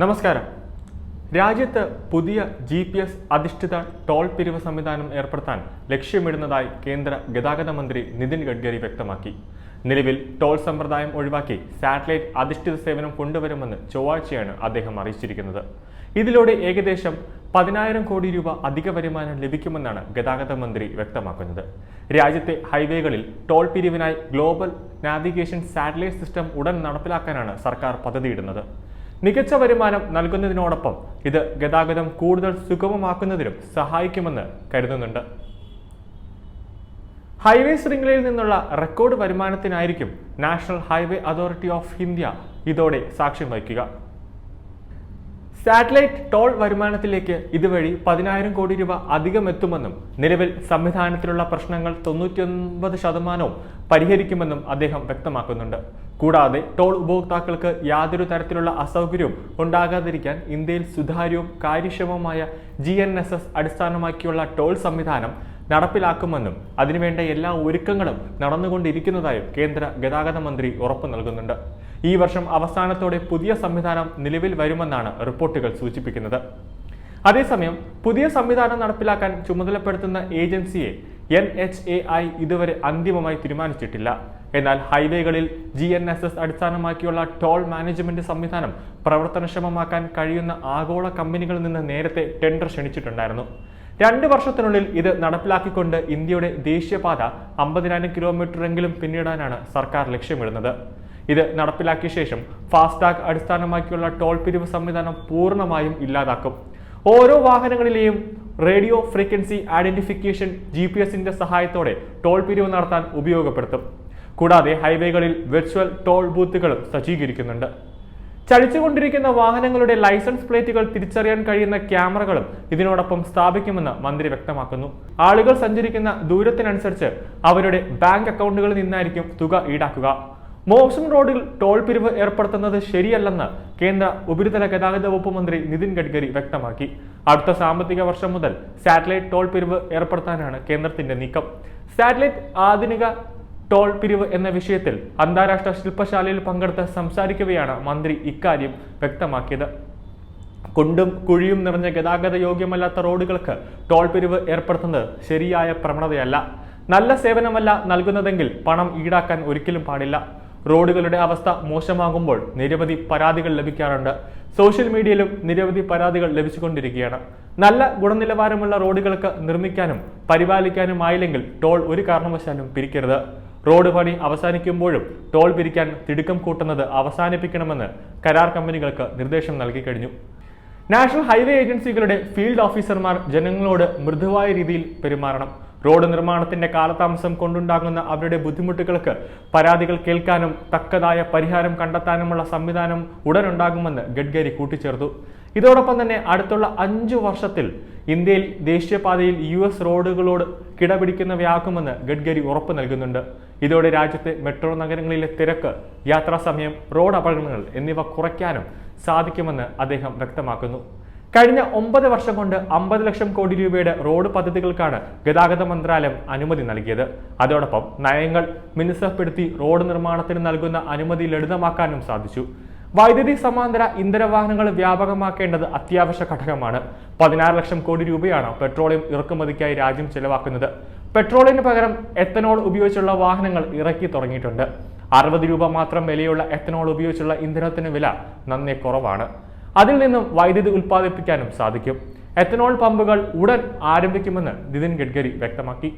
നമസ്കാരം. രാജ്യത്ത് പുതിയ GPS അധിഷ്ഠിത ടോൾ പിരിവ് സംവിധാനം ഏർപ്പെടുത്താൻ ലക്ഷ്യമിടുന്നതായി കേന്ദ്ര ഗതാഗത മന്ത്രി നിതിൻ ഗഡ്കരി വ്യക്തമാക്കി. നിലവിൽ ടോൾ സമ്പ്രദായം ഒഴിവാക്കി സാറ്റലൈറ്റ് അധിഷ്ഠിത സേവനം കൊണ്ടുവരുമെന്ന് ചൊവ്വാഴ്ചയാണ് അദ്ദേഹം അറിയിച്ചിരിക്കുന്നത്. ഇതിലൂടെ ഏകദേശം 10,000 കോടി രൂപ അധിക വരുമാനം ലഭിക്കുമെന്നാണ് ഗതാഗത മന്ത്രി വ്യക്തമാക്കുന്നത്. രാജ്യത്തെ ഹൈവേകളിൽ ടോൾ പിരിവിനായി ഗ്ലോബൽ നാവിഗേഷൻ സാറ്റലൈറ്റ് സിസ്റ്റം ഉടൻ നടപ്പിലാക്കാനാണ് സർക്കാർ പദ്ധതിയിടുന്നത്. മികച്ച വരുമാനം നൽകുന്നതിനോടൊപ്പം ഇത് ഗതാഗതം കൂടുതൽ സുഗമമാക്കുന്നതിനും സഹായിക്കുമെന്ന് കരുതുന്നുണ്ട്. ഹൈവേ ശൃംഖലയിൽ നിന്നുള്ള റെക്കോർഡ് വരുമാനത്തിനായിരിക്കും national highway authority of India ഇതോടെ സാക്ഷ്യം വഹിക്കുക. സാറ്റലൈറ്റ് ടോൾ വരുമാനത്തിലേക്ക് ഇതുവഴി 10,000 കോടി രൂപ അധികം എത്തുമെന്നും നിലവിൽ സംവിധാനത്തിലുള്ള പ്രശ്നങ്ങൾ 99% പരിഹരിക്കുമെന്നും അദ്ദേഹം വ്യക്തമാക്കുന്നുണ്ട്. കൂടാതെ ടോൾ ഉപഭോക്താക്കൾക്ക് യാതൊരു തരത്തിലുള്ള അസൗകര്യവും ഉണ്ടാകാതിരിക്കാൻ ഇന്ത്യയിൽ സുതാര്യവും കാര്യക്ഷമമായ GNSS അടിസ്ഥാനമാക്കിയുള്ള ടോൾ സംവിധാനം നടപ്പിലാക്കുമെന്നും അതിനുവേണ്ട എല്ലാ ഒരുക്കങ്ങളും നടന്നുകൊണ്ടിരിക്കുന്നതായും കേന്ദ്ര ഗതാഗത മന്ത്രി ഉറപ്പു നൽകുന്നുണ്ട്. ഈ വർഷം അവസാനത്തോടെ പുതിയ സംവിധാനം നിലവിൽ വരുമെന്നാണ് റിപ്പോർട്ടുകൾ സൂചിപ്പിക്കുന്നത്. അതേസമയം പുതിയ സംവിധാനം നടപ്പിലാക്കാൻ ചുമതലപ്പെടുത്തുന്ന ഏജൻസിയെ NHAI ഇതുവരെ അന്തിമമായി തീരുമാനിച്ചിട്ടില്ല. എന്നാൽ ഹൈവേകളിൽ GNSS അടിസ്ഥാനമാക്കിയുള്ള ടോൾ മാനേജ്മെന്റ് സംവിധാനം പ്രവർത്തനക്ഷമമാക്കാൻ കഴിയുന്ന ആഗോള കമ്പനികളിൽ നിന്ന് നേരത്തെ ടെൻഡർ ക്ഷണിച്ചിട്ടുണ്ടായിരുന്നു. 2 വർഷത്തിനുള്ളിൽ ഇത് നടപ്പിലാക്കിക്കൊണ്ട് ഇന്ത്യയുടെ ദേശീയപാത 50,000 കിലോമീറ്ററെങ്കിലും പിന്നിടാനാണ് സർക്കാർ ലക്ഷ്യമിടുന്നത്. ഇത് നടപ്പിലാക്കിയ ശേഷം ഫാസ്ടാഗ് അടിസ്ഥാനമാക്കിയുള്ള ടോൾ പിരിവ് സംവിധാനം പൂർണ്ണമായും ഇല്ലാതാക്കും. ഓരോ വാഹനങ്ങളിലെയും റേഡിയോ ഫ്രീക്വൻസി ഐഡന്റിഫിക്കേഷൻ GPS-ന്റെ സഹായത്തോടെ ടോൾ പിരിവ് നടത്താൻ ഉപയോഗപ്പെടുത്തും. കൂടാതെ ഹൈവേകളിൽ വെർച്വൽ ടോൾ ബൂത്തുകളും സജ്ജീകരിക്കുന്നുണ്ട്. ചലിച്ചുകൊണ്ടിരിക്കുന്ന വാഹനങ്ങളുടെ ലൈസൻസ് പ്ലേറ്റുകൾ തിരിച്ചറിയാൻ കഴിയുന്ന ക്യാമറകളും ഇതിനോടൊപ്പം സ്ഥാപിക്കുമെന്ന് മന്ത്രി വ്യക്തമാക്കുന്നു. ആളുകൾ സഞ്ചരിക്കുന്ന ദൂരത്തിനനുസരിച്ച് അവരുടെ ബാങ്ക് അക്കൗണ്ടുകളിൽ നിന്നായിരിക്കും തുക ഈടാക്കുക. മോശം റോഡിൽ ടോൾ പിരിവ് ഏർപ്പെടുത്തുന്നത് ശരിയല്ലെന്ന് കേന്ദ്ര ഉപരിതല ഗതാഗത വകുപ്പ് മന്ത്രി നിതിൻ ഗഡ്കരി വ്യക്തമാക്കി. അടുത്ത സാമ്പത്തിക വർഷം മുതൽ സാറ്റലൈറ്റ് ടോൾ പിരിവ് ഏർപ്പെടുത്താനാണ് കേന്ദ്രത്തിന്റെ നീക്കം. സാറ്റലൈറ്റ് ആധുനിക ടോൾ പിരിവ് എന്ന വിഷയത്തിൽ അന്താരാഷ്ട്ര ശില്പശാലയിൽ പങ്കെടുത്ത് സംസാരിക്കവെയാണ് മന്ത്രി ഇക്കാര്യം വ്യക്തമാക്കിയത്. കുണ്ടും കുഴിയും നിറഞ്ഞ ഗതാഗത യോഗ്യമല്ലാത്ത റോഡുകൾക്ക് ടോൾ പിരിവ് ഏർപ്പെടുത്തുന്നത് ശരിയായ പ്രവണതയല്ല. നല്ല സേവനമല്ല നൽകുന്നതെങ്കിൽ പണം ഈടാക്കാൻ ഒരിക്കലും പാടില്ല. റോഡുകളുടെ അവസ്ഥ മോശമാകുമ്പോൾ നിരവധി പരാതികൾ ലഭിക്കാറുണ്ട്. സോഷ്യൽ മീഡിയയിലും നിരവധി പരാതികൾ ലഭിച്ചുകൊണ്ടിരിക്കുകയാണ്. നല്ല ഗുണനിലവാരമുള്ള റോഡുകൾക്ക് നിർമ്മിക്കാനും പരിപാലിക്കാനുമായില്ലെങ്കിൽ ടോൾ ഒരു കാരണവശാലും പിരിക്കരുത്. റോഡ് പണി അവസാനിക്കുമ്പോഴും ടോൾ പിരിക്കാൻ തിടുക്കം കൂട്ടുന്നത് അവസാനിപ്പിക്കണമെന്ന് കരാർ കമ്പനികൾക്ക് നിർദ്ദേശം നൽകി കഴിഞ്ഞു. നാഷണൽ ഹൈവേ ഏജൻസികളുടെ ഫീൽഡ് ഓഫീസർമാർ ജനങ്ങളോട് മൃദുവായ രീതിയിൽ പെരുമാറണം. റോഡ് നിർമ്മാണത്തിന്റെ കാലതാമസം കൊണ്ടുണ്ടാകുന്ന അവരുടെ ബുദ്ധിമുട്ടുകൾക്ക് പരാതികൾ കേൾക്കാനും തക്കതായ പരിഹാരം കണ്ടെത്താനുമുള്ള സംവിധാനം ഉടനുണ്ടാകുമെന്ന് ഗഡ്കരി കൂട്ടിച്ചേർത്തു. ഇതോടൊപ്പം തന്നെ അടുത്തുള്ള 5 വർഷത്തിൽ ഇന്ത്യയിൽ ദേശീയപാതയിൽ US റോഡുകളോട് കിടപിടിക്കുന്നവയാക്കുമെന്ന് ഗഡ്കരി ഉറപ്പ് നൽകുന്നുണ്ട്. ഇതോടെ രാജ്യത്തെ മെട്രോ നഗരങ്ങളിലെ തിരക്ക്, യാത്രാസമയം, റോഡ് അപകടങ്ങൾ എന്നിവ കുറയ്ക്കാനും സാധിക്കുമെന്ന് അദ്ദേഹം വ്യക്തമാക്കുന്നു. കഴിഞ്ഞ 9 വർഷം കൊണ്ട് 50 ലക്ഷം കോടി രൂപയുടെ റോഡ് പദ്ധതികൾക്കാണ് ഗതാഗത മന്ത്രാലയം അനുമതി നൽകിയത്. അതോടൊപ്പം നയങ്ങൾ മിനുസപ്പെടുത്തി റോഡ് നിർമ്മാണത്തിന് നൽകുന്ന അനുമതി ലളിതമാക്കാനും സാധിച്ചു. വൈദ്യുതി സമാന്തര ഇന്ധന വാഹനങ്ങൾ വ്യാപകമാക്കേണ്ടത് അത്യാവശ്യ ഘടകമാണ്. 16 ലക്ഷം കോടി രൂപയാണ് പെട്രോളിയം ഇറക്കുമതിക്കായി രാജ്യം ചെലവാക്കുന്നത്. പെട്രോളിന് പകരം എത്തനോൾ ഉപയോഗിച്ചുള്ള വാഹനങ്ങൾ ഇറക്കി തുടങ്ങിയിട്ടുണ്ട്. 60 രൂപ മാത്രം വിലയുള്ള എത്തനോൾ ഉപയോഗിച്ചുള്ള ഇന്ധനത്തിന് വില നന്നേ കുറവാണ്. അതിൽ നിന്നും വൈദ്യുതി ഉൽപ്പാദിപ്പിക്കാനും സാധിക്കും. എത്തനോൾ പമ്പുകൾ ഉടൻ ആരംഭിക്കുമെന്ന് നിതിൻ ഗഡ്കരി വ്യക്തമാക്കി.